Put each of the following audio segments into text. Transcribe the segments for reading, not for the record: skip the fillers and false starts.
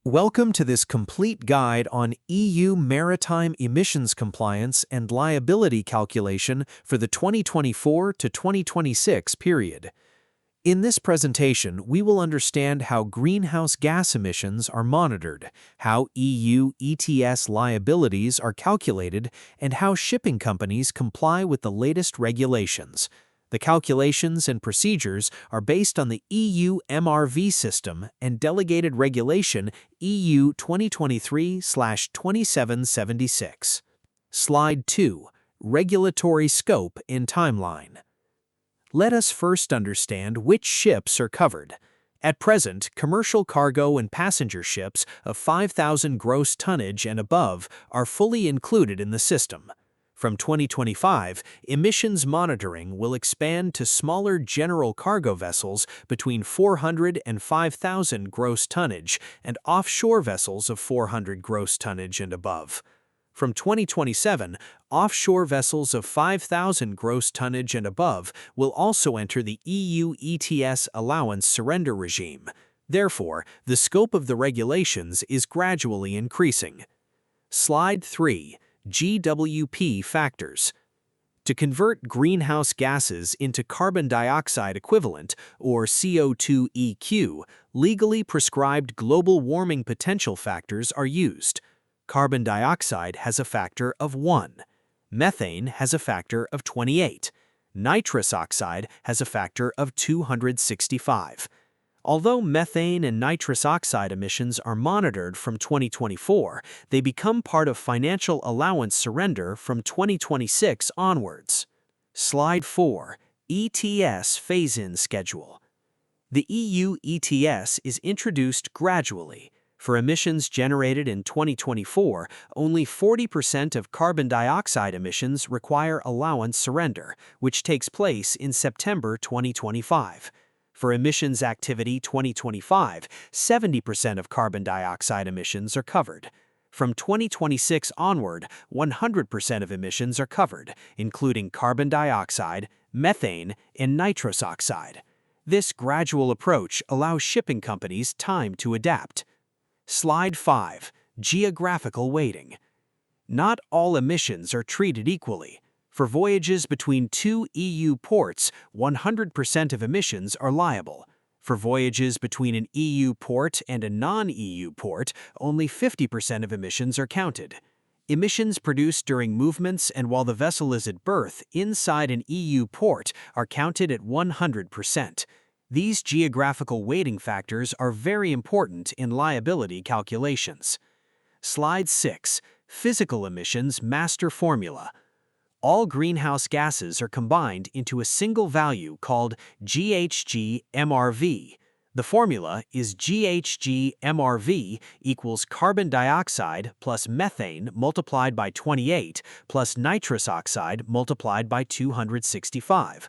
Welcome to this complete guide on EU maritime emissions compliance and liability calculation for the 2024 to 2026 period. In this presentation, we will understand how greenhouse gas emissions are monitored, how EU ETS liabilities are calculated, and how shipping companies comply with the latest regulations. The calculations and procedures are based on the EU MRV system and Delegated Regulation EU 2023/2776. Slide 2. Regulatory Scope and Timeline. Let us first understand which ships are covered. At present, commercial cargo and passenger ships of 5,000 gross tonnage and above are fully included in the system. From 2025, emissions monitoring will expand to smaller general cargo vessels between 400 and 5,000 gross tonnage and offshore vessels of 400 gross tonnage and above. From 2027, offshore vessels of 5,000 gross tonnage and above will also enter the EU ETS allowance surrender regime. Therefore, the scope of the regulations is gradually increasing. Slide 3. GWP factors. To convert greenhouse gases into carbon dioxide equivalent, or CO2 legally prescribed global warming potential factors are used. Carbon dioxide has a factor of 1. Methane has a factor of 28. Nitrous oxide has a factor of 265. Although methane and nitrous oxide emissions are monitored from 2024, they become part of financial allowance surrender from 2026 onwards. Slide 4. ETS Phase-in Schedule. The EU ETS is introduced gradually. For emissions generated in 2024, only 40% of carbon dioxide emissions require allowance surrender, which takes place in September 2025. For emissions activity 2025, 70% of carbon dioxide emissions are covered. From 2026 onward, 100% of emissions are covered, including carbon dioxide, methane, and nitrous oxide. This gradual approach allows shipping companies time to adapt. Slide 5. Geographical Weighting. Not all emissions are treated equally. For voyages between two EU ports, 100% of emissions are liable. For voyages between an EU port and a non-EU port, only 50% of emissions are counted. Emissions produced during movements and while the vessel is at berth inside an EU port are counted at 100%. These geographical weighting factors are very important in liability calculations. Slide 6. Physical Emissions Master Formula. All greenhouse gases are combined into a single value called GHG-MRV. The formula is GHG-MRV equals carbon dioxide plus methane multiplied by 28 plus nitrous oxide multiplied by 265.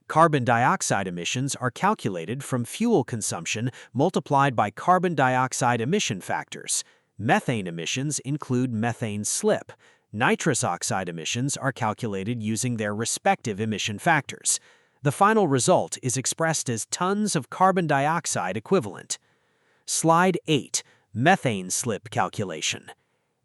Carbon dioxide emissions are calculated from fuel consumption multiplied by carbon dioxide emission factors. Methane emissions include methane slip. Nitrous oxide emissions are calculated using their respective emission factors. The final result is expressed as tons of carbon dioxide equivalent. Slide 8. Methane slip calculation.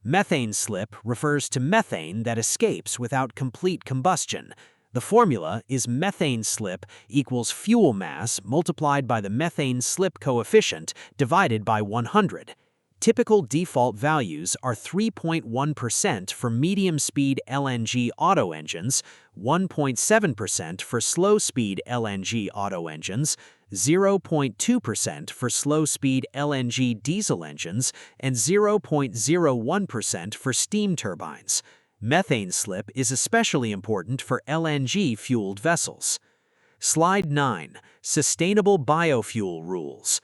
Methane slip refers to methane that escapes without complete combustion. The formula is methane slip equals fuel mass multiplied by the methane slip coefficient divided by 100. Typical default values are 3.1% for medium-speed LNG auto engines, 1.7% for slow-speed LNG auto engines, 0.2% for slow-speed LNG diesel engines, and 0.01% for steam turbines. Methane slip is especially important for LNG-fueled vessels. Slide 9. Sustainable Biofuel Rules.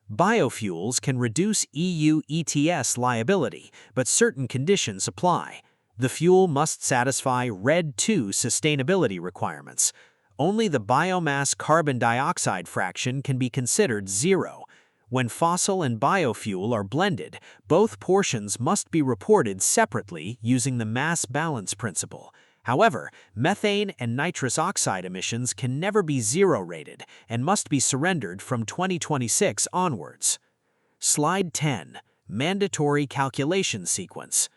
Biofuels can reduce EU ETS liability, but certain conditions apply. The fuel must satisfy RED II sustainability requirements. Only the biomass carbon dioxide fraction can be considered zero. When fossil and biofuel are blended, both portions must be reported separately using the mass balance principle. However, methane and nitrous oxide emissions can never be zero-rated and must be surrendered from 2026 onwards. Slide 10. mandatory calculation sequence.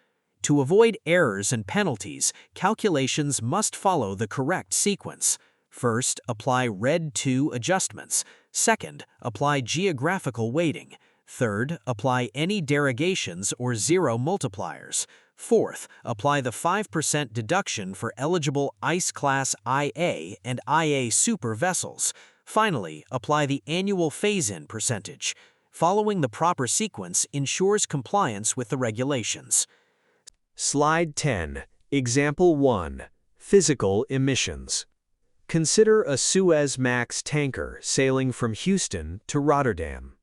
To avoid errors and penalties, calculations must follow the correct sequence. First, apply RED II adjustments. Second, apply geographical weighting. Third, apply any derogations or zero multipliers. Fourth, apply the 5% deduction for eligible ICE Class IA and IA Super vessels. Finally, apply the annual phase-in percentage. Following the proper sequence ensures compliance with the regulations. Slide 10. Example 1. Physical emissions. Consider a Suez-Max tanker sailing from Houston to Rotterdam.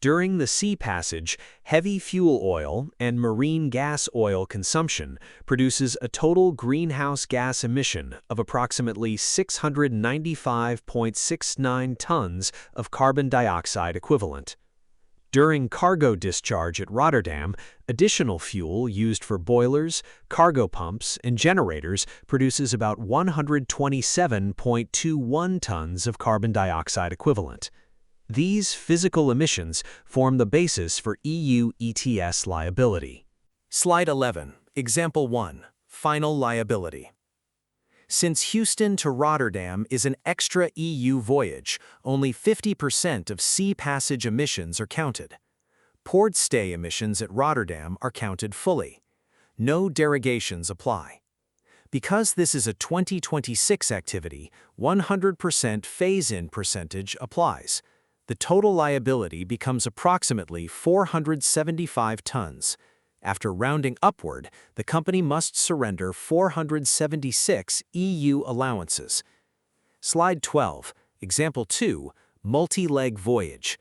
During the sea passage, heavy fuel oil and marine gas oil consumption produces a total greenhouse gas emission of approximately 695.69 tons of carbon dioxide equivalent. During cargo discharge at Rotterdam, additional fuel used for boilers, cargo pumps, and generators produces about 127.21 tons of carbon dioxide equivalent. These physical emissions form the basis for EU ETS liability. Slide 11. Example 1. Final liability. Since Houston to Rotterdam is an extra-EU voyage, only 50% of sea passage emissions are counted. Port stay emissions at Rotterdam are counted fully. No derogations apply. Because this is a 2026 activity, 100% phase-in percentage applies. The total liability becomes approximately 475 tons. After rounding upward, the company must surrender 476 EU allowances. Slide 12. Example 2. Multi-leg voyage.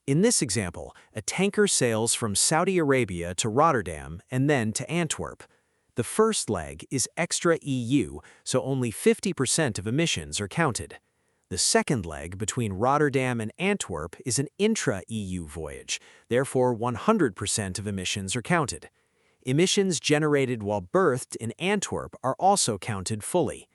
In this example, a tanker sails from Saudi Arabia to Rotterdam and then to Antwerp. The first leg is extra-EU, so only 50% of emissions are counted. The second leg between Rotterdam and Antwerp is an intra-EU voyage, therefore 100% of emissions are counted. Emissions generated while berthed in Antwerp are also counted fully.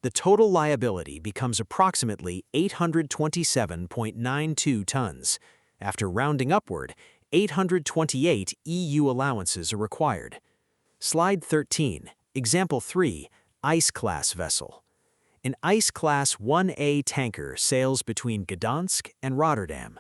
The total liability becomes approximately 827.92 tons. After rounding upward, 828 EU allowances are required. Slide 13. Example 3. ICE Class vessel. An ICE Class 1A tanker sails between Gdansk and Rotterdam.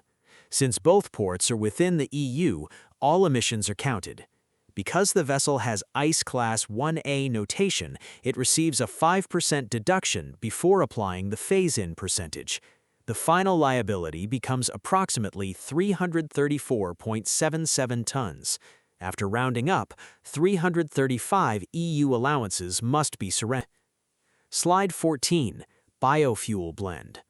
Since both ports are within the EU, all emissions are counted. Because the vessel has ICE Class 1A notation, it receives a 5% deduction before applying the phase-in percentage. The final liability becomes approximately 334.77 tons. After rounding up, 335 EU allowances must be surrendered. Slide 14. Biofuel blend.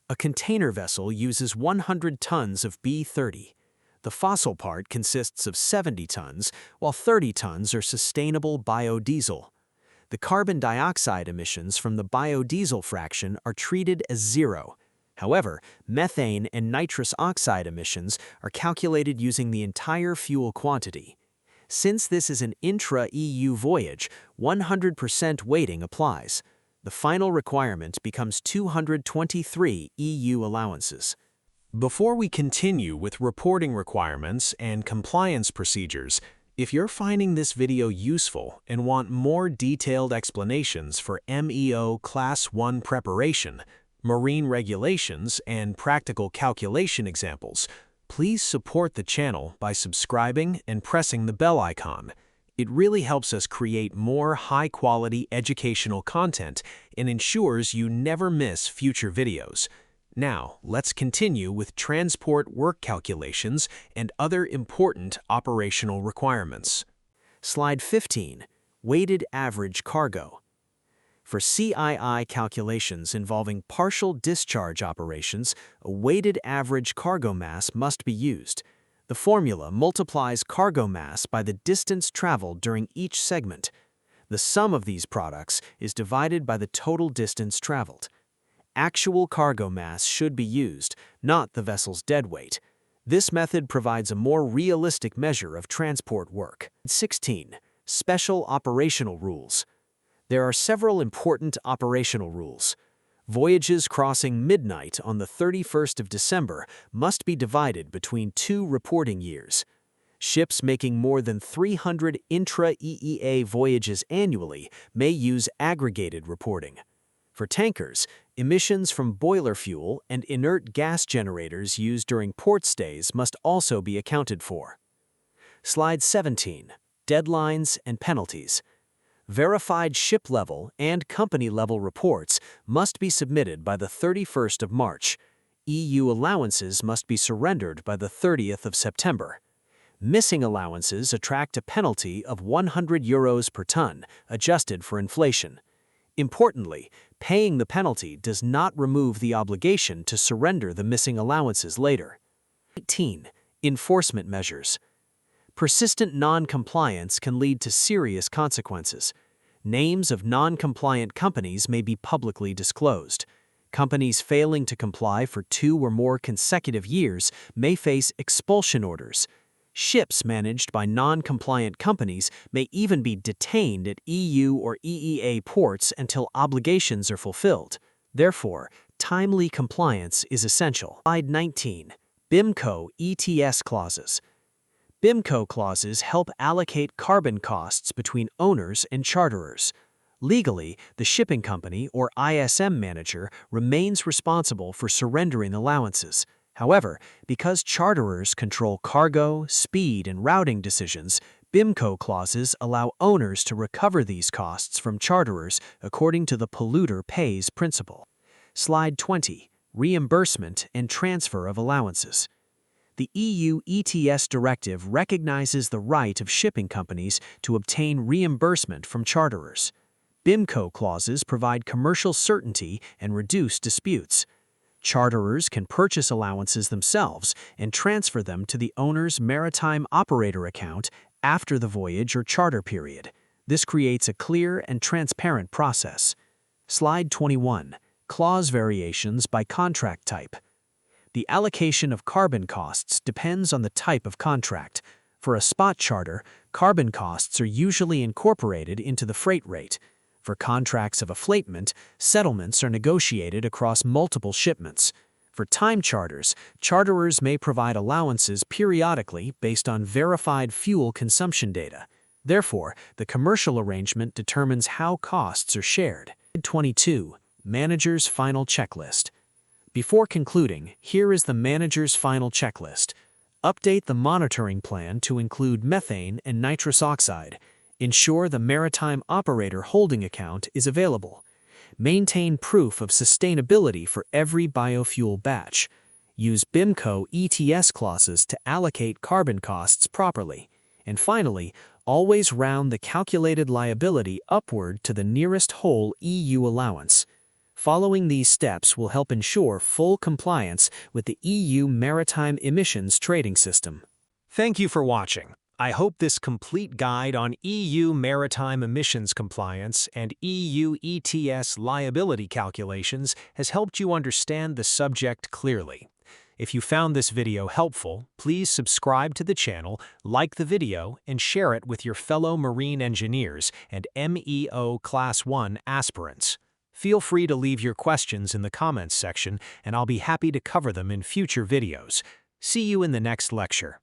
A container vessel uses 100 tons of B30. The fossil part consists of 70 tons, while 30 tons are sustainable biodiesel. The carbon dioxide emissions from the biodiesel fraction are treated as zero. However, methane and nitrous oxide emissions are calculated using the entire fuel quantity. Since this is an intra-EU voyage, 100% weighting applies. The final requirement becomes 223 EU allowances. Before we continue with reporting requirements and compliance procedures, if you're finding this video useful and want more detailed explanations for MEO Class 1 preparation, marine regulations, and practical calculation examples, please support the channel by subscribing and pressing the bell icon. It really helps us create more high-quality educational content and ensures you never miss future videos. Now, let's continue with transport work calculations and other important operational requirements. Slide 15. Weighted average cargo. For CII calculations involving partial discharge operations, a weighted average cargo mass must be used. The formula multiplies cargo mass by the distance traveled during each segment. The sum of these products is divided by the total distance traveled. Actual cargo mass should be used, not the vessel's deadweight. This method provides a more realistic measure of transport work. 16. Special operational rules. There are several important operational rules. Voyages crossing midnight on the 31st of December must be divided between 2 reporting years. Ships making more than 300 intra-EEA voyages annually may use aggregated reporting. For tankers, emissions from boiler fuel and inert gas generators used during port stays must also be accounted for. Slide 17. Deadlines and penalties. Verified ship-level and company-level reports must be submitted by the 31st of March. EU allowances must be surrendered by the 30th of September. Missing allowances attract a penalty of €100 per ton, adjusted for inflation. Importantly, paying the penalty does not remove the obligation to surrender the missing allowances later. 18. Enforcement measures. Persistent non-compliance can lead to serious consequences. Names of non-compliant companies may be publicly disclosed. Companies failing to comply for 2 or more consecutive years may face expulsion orders. Ships managed by non-compliant companies may even be detained at EU or EEA ports until obligations are fulfilled. Therefore, timely compliance is essential. Slide 19. BIMCO ETS clauses. BIMCO clauses help allocate carbon costs between owners and charterers. Legally, the shipping company or ISM manager remains responsible for surrendering allowances. However, because charterers control cargo, speed, and routing decisions, BIMCO clauses allow owners to recover these costs from charterers according to the polluter pays principle. Slide 20. Reimbursement and transfer of allowances. The EU ETS directive recognizes the right of shipping companies to obtain reimbursement from charterers. BIMCO clauses provide commercial certainty and reduce disputes. Charterers can purchase allowances themselves and transfer them to the owner's maritime operator account after the voyage or charter period. This creates a clear and transparent process. Slide 21. Clause variations by contract type. The allocation of carbon costs depends on the type of contract. For a spot charter, carbon costs are usually incorporated into the freight rate. For contracts of afflatement, settlements are negotiated across multiple shipments. For time charters, charterers may provide allowances periodically based on verified fuel consumption data. Therefore, the commercial arrangement determines how costs are shared. 22. Manager's final checklist. Before concluding, here is the manager's final checklist. Update the monitoring plan to include methane and nitrous oxide. Ensure the maritime operator holding account is available. Maintain proof of sustainability for every biofuel batch. Use BIMCO ETS clauses to allocate carbon costs properly. And finally, always round the calculated liability upward to the nearest whole EU allowance. Following these steps will help ensure full compliance with the EU Maritime Emissions Trading System. Thank you for watching. I hope this complete guide on EU maritime emissions compliance and EU ETS liability calculations has helped you understand the subject clearly. If you found this video helpful, please subscribe to the channel, like the video, and share it with your fellow marine engineers and MEO Class 1 aspirants. Feel free to leave your questions in the comments section, and I'll be happy to cover them in future videos. See you in the next lecture.